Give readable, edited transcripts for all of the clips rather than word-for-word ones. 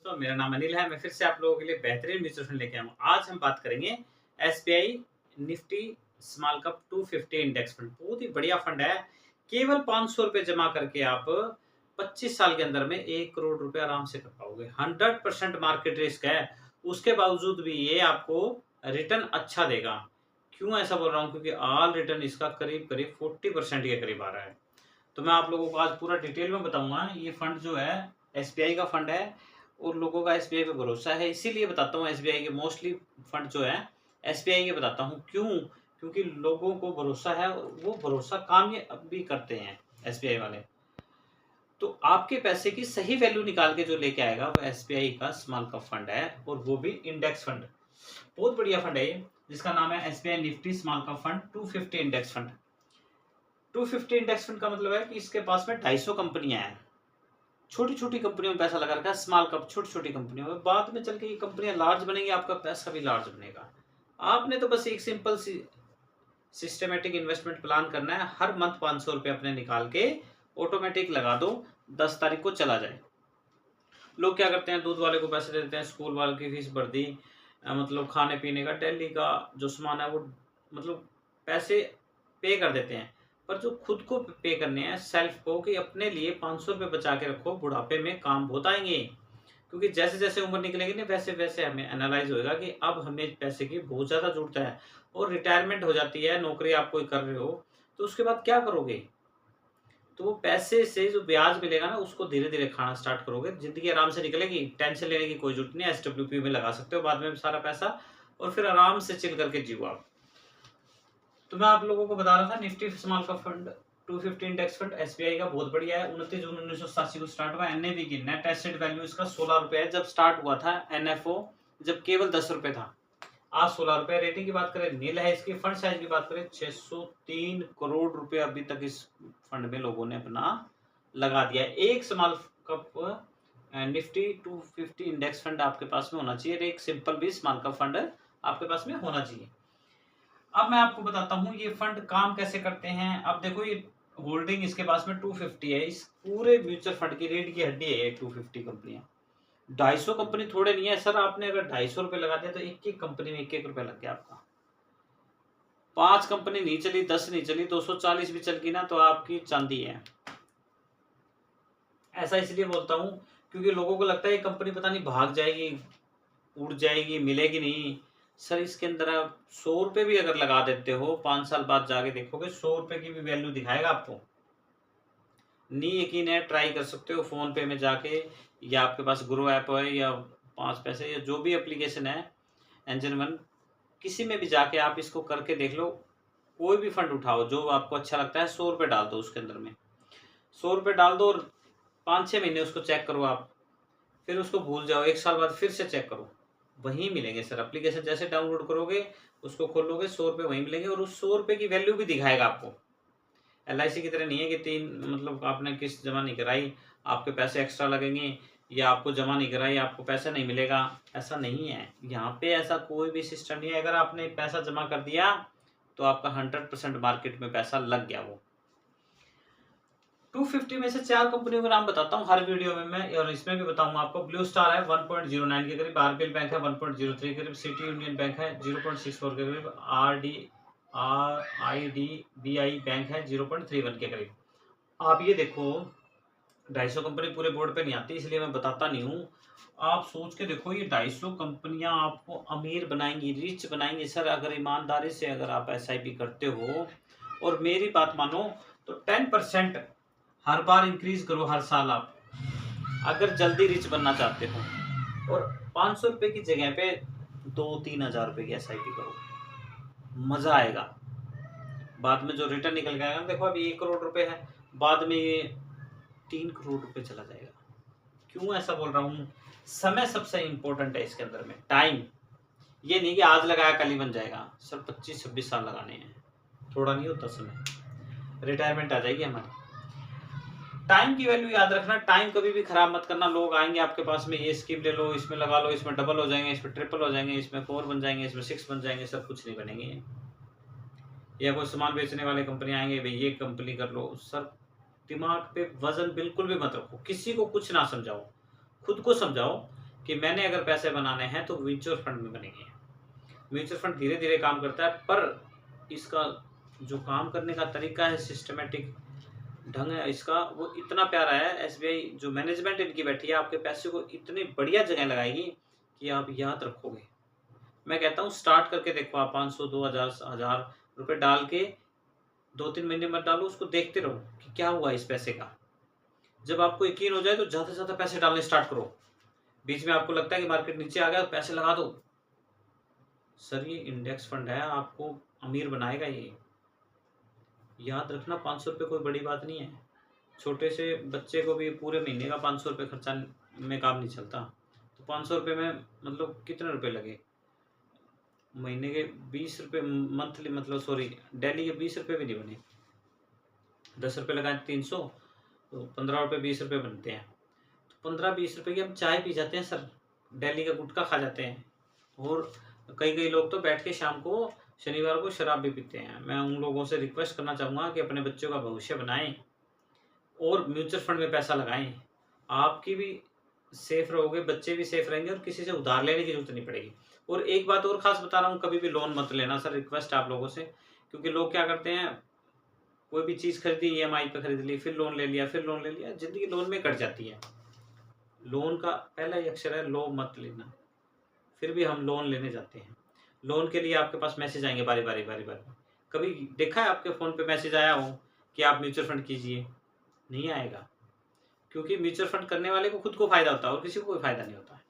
दोस्तों, मेरा नाम अनिल है। मैं फिर से आप लोगों के लिए बेहतरीन म्यूचुअल फंड लेके आया हूँ। आज हम बात करेंगे SBI Nifty small cap 250 index fund. बहुत ही बढ़िया फंड है। केवल ₹500 जमा करके आप 25 साल के अंदर में 1 करोड़ रुपए आराम से कर पाओगे। 100% मार्केट रिस्क है, उसके बावजूद भी ये आपको रिटर्न अच्छा देगा। क्यों ऐसा बोल रहा हूँ? क्योंकि ऑल रिटर्न इसका करीब-करीब 40% के करीब आ रहा है। तो मैं आप लोगों को आज पूरा डिटेल में बताऊँगा। ये फंड जो है एसबीआई का फंड है और लोगों का एसबीआई पे भरोसा है, इसीलिए बताता हूँ। एसबीआई के मोस्टली फंड जो है एसबीआई के बताता हूँ। क्यों? क्योंकि लोगों को भरोसा है और वो भरोसा काम ये अब भी करते हैं एसबीआई वाले। तो आपके पैसे की सही वैल्यू निकाल के जो लेके आएगा वो एसबीआई का स्मॉल कैप फंड है, और वो भी इंडेक्स फंड। बहुत बढ़िया फंड है ये, जिसका नाम है SBI Nifty small cap fund 250 index fund. 250 index fund का मतलब है कि इसके पास में 250 कंपनियां हैं। छोटी-छोटी कंपनियों में पैसा लगा रखा है, स्मॉल कैप छोटी-छोटी कंपनियों में। बाद में चल के ये कंपनियाँ लार्ज बनेंगी, आपका पैसा भी लार्ज बनेगा। आपने तो बस एक सिंपल सी सिस्टमैटिक इन्वेस्टमेंट प्लान करना है। हर मंथ ₹500 अपने निकाल के ऑटोमेटिक लगा दो, 10 तारीख को चला जाए। लोग क्या करते हैं, दूध वाले को पैसे दे देते हैं, स्कूल वाले की फीस भर दी, मतलब खाने-पीने का, डेली का जो सामान है वो मतलब पैसे पे कर देते हैं। पर जो खुद को पे करने हैं सेल्फ को, कि अपने लिए ₹500 बचा के रखो, बुढ़ापे में काम बहुत आएँगे। क्योंकि जैसे-जैसे उम्र निकलेगी ना, वैसे-वैसे हमें एनालाइज़ होएगा कि अब हमें पैसे की बहुत ज़्यादा ज़रूरत है। और रिटायरमेंट हो जाती है, नौकरी आप कोई कर रहे हो, तो उसके बाद क्या करोगे? तो वो पैसे से जो ब्याज मिलेगा ना, उसको धीरे-धीरे खाना स्टार्ट करोगे, ज़िंदगी आराम से निकलेगी, टेंशन लेने की कोई ज़रूरत नहीं है। एसडब्ल्यूपी में लगा सकते हो बाद में सारा पैसा, और फिर आराम से चिल करके जियो आप। तो मैं आप लोगों को बता रहा था, Nifty small cap fund 250 index fund SBI का बहुत बढ़िया है। 29 जून 1987 को स्टार्ट हुआ। एनएवी की नेट एसेट वैल्यू इसका ₹16 है। जब स्टार्ट हुआ था एनएफओ, जब केवल ₹10 था, आज ₹16। रेटिंग की बात करें नील है इसकी। फंड साइज की बात करें 603 करोड़ रुपए अभी तक इस फंड में लोगों ने अपना लगा दिया है। एक small cap Nifty 250 index fund आपके पास में होना चाहिए, और एक सिंपल भी स्मॉल कैप फंड आपके पास में होना चाहिए। अब मैं आपको बताता हूँ ये फंड काम कैसे करते हैं। अब देखो, ये होल्डिंग इसके पास में 250 है। इस पूरे म्यूचुअल फंड की रीढ़ की हड्डी है ये 250 कंपनियां। 250 कंपनी थोड़े नहीं है सर। आपने अगर ₹250 लगा दिया तो एक एक कंपनी में एक रुपया लग गया आपका। 5 कंपनी नहीं चली, 10 नहीं चली, 240 भी चल गई ना, तो आपकी चांदी है। ऐसा इसलिए बोलता हूँ क्योंकि लोगों को लगता है ये कंपनी पता नहीं भाग जाएगी, उड़ जाएगी, मिलेगी नहीं। सर इसके अंदर आप ₹100 भी अगर लगा देते हो, 5 साल बाद जाके देखोगे ₹100 की भी वैल्यू दिखाएगा आपको। नहीं यकीन है, ट्राई कर सकते हो फ़ोन पे में जाके, या आपके पास ग्रो ऐप है, या 5 पैसे, या जो भी एप्लीकेशन है, एंजल वन, किसी में भी जाके आप इसको करके देख लो। कोई भी फंड उठाओ जो आपको अच्छा लगता है, ₹100 डाल दो उसके अंदर में। ₹100 डाल दो और 5-6 महीने उसको चेक करो आप। फिर उसको भूल जाओ, 1 साल बाद फिर से चेक करो। वहीं मिलेंगे सर। एप्लीकेशन जैसे डाउनलोड करोगे, उसको खोलोगे, ₹100 वहीं मिलेंगे, और उस ₹100 की वैल्यू भी दिखाएगा आपको। एलआईसी की तरह नहीं है कि 3 मतलब आपने किस्त जमा नहीं कराई, आपके पैसे एक्स्ट्रा लगेंगे, या आपको जमा नहीं कराई, आपको पैसा नहीं मिलेगा। ऐसा नहीं है। यहाँ पे ऐसा कोई भी सिस्टम नहीं है। अगर आपने पैसा जमा कर दिया, तो आपका 100% मार्केट में पैसा लग गया वो। 250 में से 4 कंपनियों के नाम बताता हूँ हर वीडियो में मैं, और इसमें भी बताऊंगा आपको। ब्लू स्टार है 1.09 के करीब, आरबीएल बैंक है 1.03 के करीब, सिटी यूनियन बैंक है 0.64 के करीब, आईडीबीआई बैंक है 0.31 के करीब। आप ये देखो, 250 कंपनी पूरे बोर्ड पे नहीं आती, इसलिए मैं बताता नहीं हूँ। आप सोच के देखो, ये 250 कंपनियां आपको अमीर बनाएंगी, रिच बनाएंगी सर, अगर ईमानदारी से अगर आप एसआईपी करते हो। और मेरी बात मानो तो 10% हर बार इंक्रीज करो हर साल आप, अगर जल्दी रिच बनना चाहते हो। और ₹500 की जगह पे 2-3 हजार रुपए की एसआईपी करो, मजा आएगा। बाद में जो रिटर्न निकल के आएगा, देखो अभी 1 करोड़ रुपए है, बाद में ये 3 करोड़ रुपए चला जाएगा। क्यों ऐसा बोल रहा हूँ? समय सबसे इंपॉर्टेंट है इसके अंदर में, टाइम। ये नहीं कि आज लगाया कल ही बन जाएगा सर, 25-26 साल लगाने हैं, थोड़ा नहीं होता समय, रिटायरमेंट आ जाएगी हमारी। टाइम की वैल्यू याद रखना, टाइम कभी भी खराब मत करना। लोग आएंगे आपके पास में, ये स्कीम ले लो, इसमें लगा लो, इसमें डबल हो जाएंगे, इसमें ट्रिपल हो जाएंगे, इसमें 4 बन जाएंगे, इसमें 6 बन जाएंगे, सब कुछ नहीं बनेंगे। या कोई सामान बेचने वाले कंपनी आएंगे, भाई ये कंपनी कर लो सर। दिमाग पे वजन बिल्कुल भी मत रखो, किसी को कुछ ना समझाओ, खुद को समझाओ कि मैंने अगर पैसे बनाने हैं तो म्यूचुअल फंड में बनेंगे। म्यूचुअल फंड धीरे-धीरे काम करता है, पर इसका जो काम करने का तरीका है, सिस्टमैटिक ढंग है इसका, वो इतना प्यारा है। एसबीआई जो मैनेजमेंट इनकी बैठी है, आपके पैसे को इतनी बढ़िया जगह लगाएगी कि आप याद रखोगे। मैं कहता हूँ स्टार्ट करके देखो, आप 500, 2000, 1000 रुपए डाल के 2-3 महीने मत डालो, उसको देखते रहो कि क्या हुआ इस पैसे का। जब आपको यकीन हो जाए तो ज़्यादा से ज़्यादा पैसे डालने स्टार्ट करो। बीच में आपको लगता है कि मार्केट नीचे आ गया तो पैसे लगा दो। सर ये इंडेक्स फंड है, आपको अमीर बनाएगा ये। याद रखना, 500 रुपये कोई बड़ी बात नहीं है। छोटे से बच्चे को भी पूरे महीने का 500 रुपये खर्चा में काम नहीं चलता। तो 500 रुपये में मतलब कितने रुपए लगे? महीने के 20 रुपये, मंथली मतलब सॉरी डेली के 20 रुपये भी नहीं बने। 10 रुपये लगाएं 300, तो 15 रुपये 20 रुपये बनते हैं। तो 15-20 रुपये की हम चाय पी जाते हैं सर, डेली का गुटखा खा जाते हैं। और कई लोग तो बैठ के शाम को शनिवार को शराब भी पीते हैं। मैं उन लोगों से रिक्वेस्ट करना चाहूँगा कि अपने बच्चों का भविष्य बनाएं और म्यूचुअल फंड में पैसा लगाएं। आपकी भी सेफ रहोगे, बच्चे भी सेफ रहेंगे और किसी से उधार लेने की जरूरत नहीं पड़ेगी। और एक बात और खास बता रहा हूँ, कभी भी लोन मत लेना सर, रिक्वेस्ट है आप लोगों से। क्योंकि लोग क्या करते हैं, कोई भी चीज़ खरीदी, ईएमआई पे खरीद ली, फिर लोन ले लिया, फिर लोन ले लिया, ज़िंदगी लोन में कट जाती है। लोन का पहला ही अक्षर है लो, मत लेना। फिर भी हम लोन लेने जाते हैं। लोन के लिए आपके पास मैसेज आएंगे बारी-बारी। कभी देखा है आपके फ़ोन पे मैसेज आया हो कि आप म्यूचुअल फंड कीजिए? नहीं आएगा, क्योंकि म्यूचुअल फंड करने वाले को खुद को फ़ायदा होता है और किसी को कोई फ़ायदा नहीं होता है।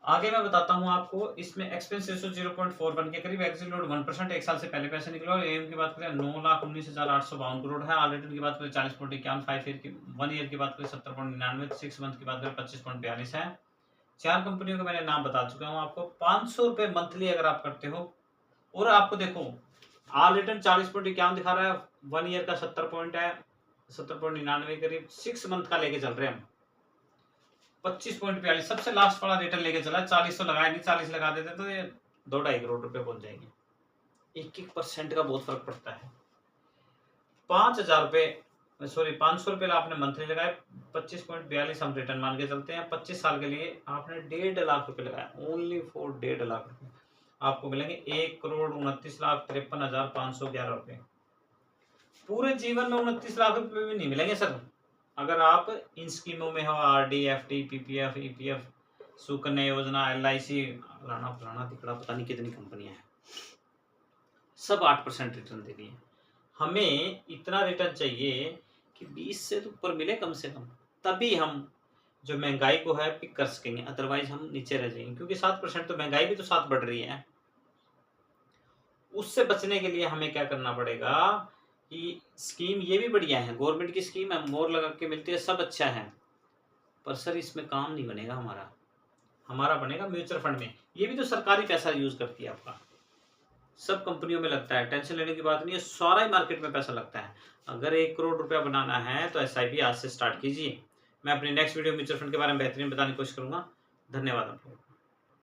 आगे मैं बताता हूँ आपको, इसमें एक्सपेंस रेशो 0.41 के करीब, एग्जिट लोड 1%, 1 साल से पहले पैसे निकले। और एम की बात करें 9,19,852 करोड़ है। ऑडिटेड की बात करें 40.51, 5 ईयर की 1 ईयर की बात करें 70.99, 6 मंथ की बात करें 25.42 है। 4 कंपनियों के मैंने नाम बता चुका हूँ आपको। 500 रुपये मंथली अगर आप करते हो, और आपको देखो ऑल रिटर्न 40.51 दिखा रहा है, 1 ईयर का 70 पॉइंट है, 70.99 करीब, 6 मंथ का लेके चल रहे हैं हम 25.42, सबसे लास्ट वाला रिटर्न लेके चला। 40 तो लगाया नहीं, 40 लगा देते तो ये 2-2.5 करोड़ रुपए पहुंच जाएंगे। 1% का बहुत फर्क पड़ता है। 5,000 रुपए सॉरी 500 रुपये आपने मंथली लगाए, 25.42 हम रिटर्न मान के चलते हैं। 25 साल के लिए आपने 1.5 लाख रुपए लगाया, ओनली फॉर 1.5 लाख रुपए, आपको मिलेंगे 1,29,53,511 रुपए। पूरे जीवन में 29 लाख रुपए भी नहीं मिलेंगे सर, अगर आप इन स्कीमों में हो, RD, FD, PPF, EPF, Sukanya योजना, एलआईसी, फलाना तिकड़ा, पता नहीं कितनी कंपनियां हैं, सब 8% रिटर्न दे रही है। हमें इतना रिटर्न चाहिए कि 20 से तो ऊपर मिले कम से कम, तभी हम जो महंगाई को है पिक कर सकेंगे, अदरवाइज हम नीचे रह जाएंगे। क्योंकि 7% तो महंगाई भी तो साथ बढ़ रही है। उससे बचने के लिए हमें क्या करना पड़ेगा कि स्कीम ये भी बढ़िया है, गवर्नमेंट की स्कीम है, मोर लगा के मिलती है, सब अच्छा है, पर सर इसमें काम नहीं बनेगा हमारा बनेगा म्यूचुअल फंड में। ये भी तो सरकारी पैसा यूज करती है आपका, सब कंपनियों में लगता है, टेंशन लेने की बात नहीं है, सारा ही मार्केट में पैसा लगता है। अगर 1 करोड़ रुपया बनाना है तो एसआईपी आज से स्टार्ट कीजिए। मैं अपने नेक्स्ट वीडियो म्यूचुअल फंड के बारे में बेहतरीन बताने की कोशिश करूंगा। धन्यवाद आप लोगों को।